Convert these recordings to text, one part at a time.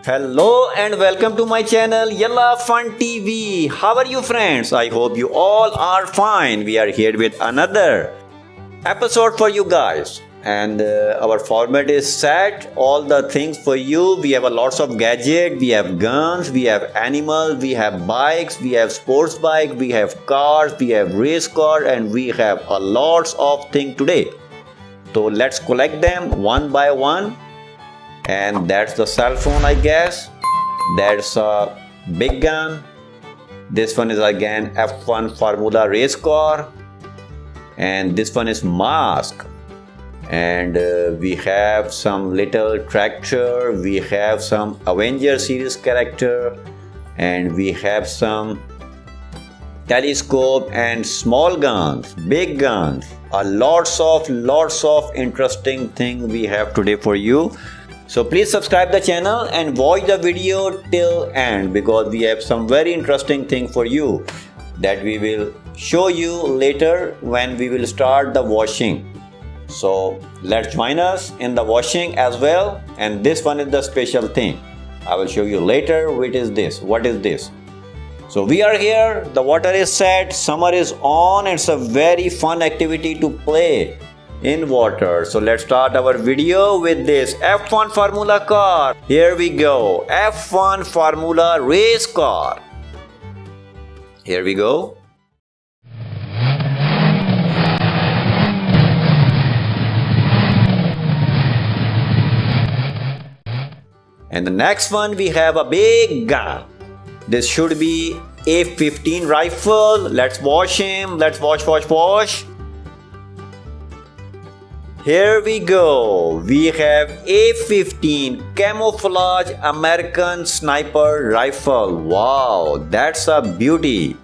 Hello and welcome to my channel Yalla Fun TV. How are you friends? I hope you all are fine. We are here with another episode for you guys. And our format is set. All the things for you. We have a lots of gadgets. We have guns. We have animals. We have bikes. We have sports bike. We have cars. We have race car. And we have a lots of things today. So let's collect them one by one. And that's the cell phone, I guess. That's a big gun. This one is again F1 Formula race car. And this one is mask. And we have some little tractor. We have some Avengers series character. And we have some telescope and small guns, big guns. Lots of interesting things we have today for you. So please subscribe the channel and watch the video till end because we have some very interesting thing for you that we will show you later when we will start the washing. So let's join us in the washing as well. And this one is the special thing. I will show you later what is this. So we are here, the water is set, summer is on. It's a very fun activity to play in water. So let's start our video with this F1 Formula car. Here we go, F1 Formula race car. Here we go. And the next one we have a big gun. This should be A-15 rifle. Let's wash him. Let's wash. Here we go. We have A-15 camouflage American sniper rifle. Wow, that's a beauty.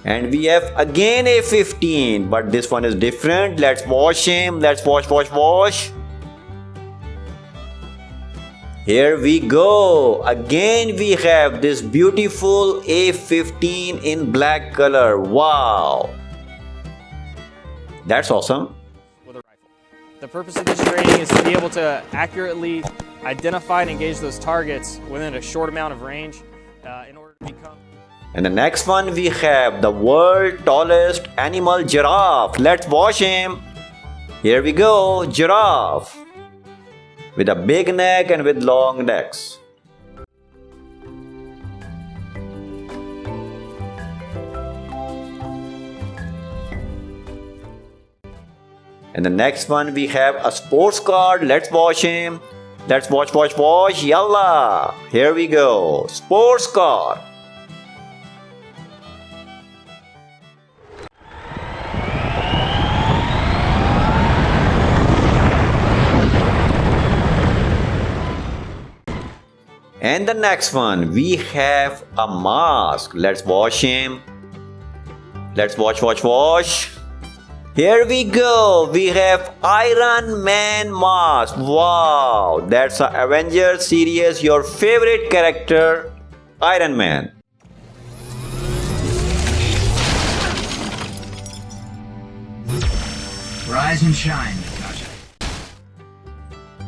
And we have again A-15, but this one is different. Let's wash him. Let's wash. Here we go. Again we have this beautiful A-15 in black color. Wow. That's awesome. With a rifle. The purpose of this training is to be able to accurately identify and engage those targets within a short amount of range in order to become... And the next one we have the world's tallest animal, giraffe. Let's wash him. Here we go, giraffe. With a big neck and with long necks. And the next one we have a sports car. Let's wash him. Let's wash. Yalla. Here we go, sports car. And the next one, we have a mask. Let's wash him. Let's wash. Here we go. We have Iron Man mask. Wow, that's a Avengers series. Your favorite character, Iron Man. Rise and shine.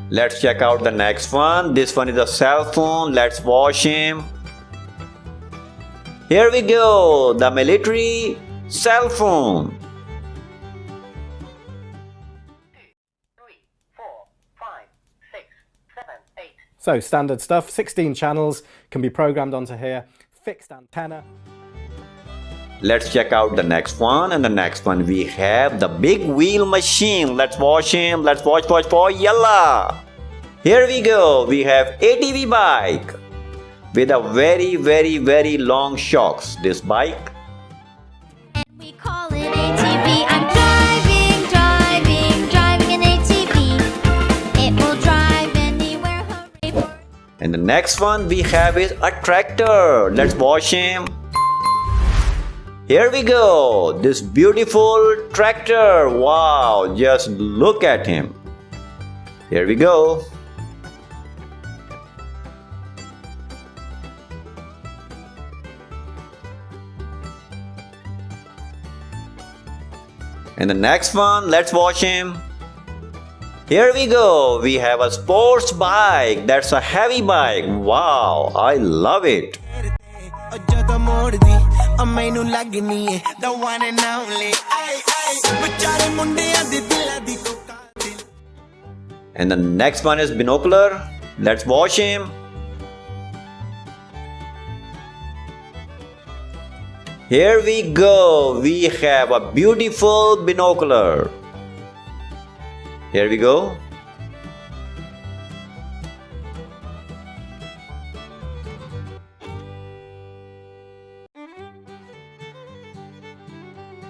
Let's check out the next one. This one is a cell phone. Let's wash him. Here we go, the military cell phone. 2, 3, 4, 5, 6, 7, 8. So standard stuff, 16 channels can be programmed onto here, fixed antenna. Let's check out the next one. And the next one we have the big wheel machine. Let's wash him. Let's wash. Yalla. Here we go. We have ATV bike with a very long shocks. This bike. We call it ATV. I'm driving an ATV. It will drive anywhere. Hooray. And the next one we have is a tractor. Let's wash him. Here we go, this beautiful tractor. Wow, just look at him. Here we go. And the next one, let's watch him. Here we go. We have a sports bike. That's a heavy bike. Wow, I love it. ਜਦੋਂ ਮੋੜਦੀ ਆ ਮੈਨੂੰ ਲੱਗਨੀ ਏ the one and only ਵਿਚਾਰੇ ਮੁੰਡਿਆਂ ਦੇ ਦਿਲਾਂ ਦੀ ਤੂੰ ਕਾਤਿਲ And the next one is binocular. Let's watch him. Here we go. We have a beautiful binocular. Here we go.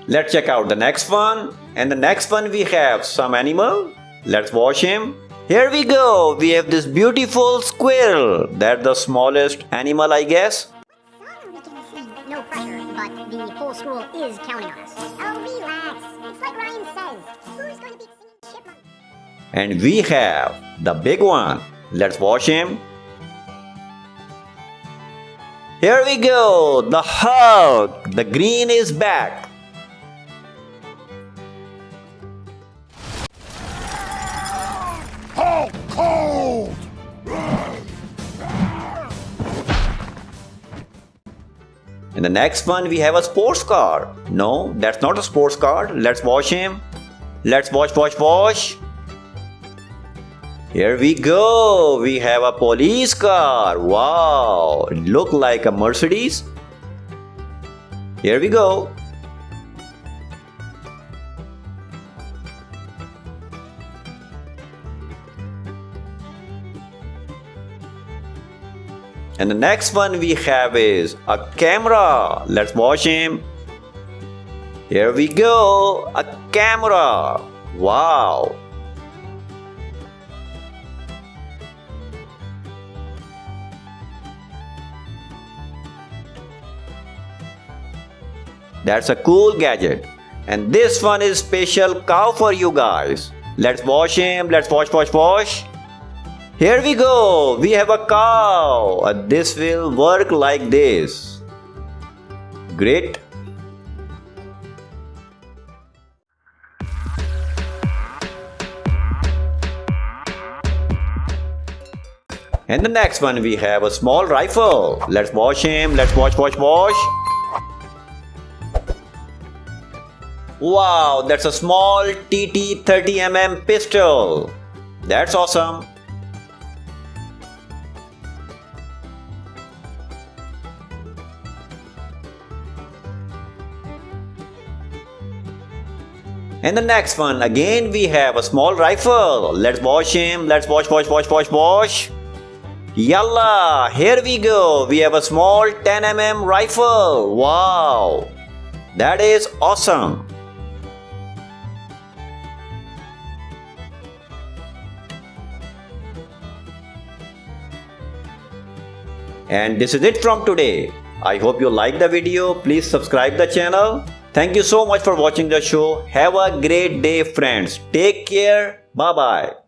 Let's check out the next one. And the next one we have some animal. Let's watch him. Here we go. We have this beautiful squirrel. That's the smallest animal, I guess. We can see no pressure, but the whole school is counting on us. Oh, relax. It's like Ryan says. Who's going to be singing chipmunk? And we have the big one. Let's watch him. Here we go. The Hulk. The green is back. In the next one, we have a sports car. No, that's not a sports car. Let's watch him. Let's watch. Here we go. We have a police car. Wow, it looks like a Mercedes. Here we go. And the next one we have is a camera. Let's watch him. Here we go. A camera. Wow. That's a cool gadget. And this one is special cow for you guys. Let's watch him. Let's watch. Here we go. We have a cow. This will work like this. Great. And the next one we have a small rifle. Let's watch him. Let's watch. Wow, that's a small TT 30mm pistol. That's awesome. And the next one, again we have a small rifle. Let's watch him. Let's watch. Yalla, here we go. We have a small 10mm rifle. Wow, that is awesome. And this is it from today. I hope you like the video. Please subscribe the channel. Thank you so much for watching the show. Have a great day, friends. Take care. Bye-bye.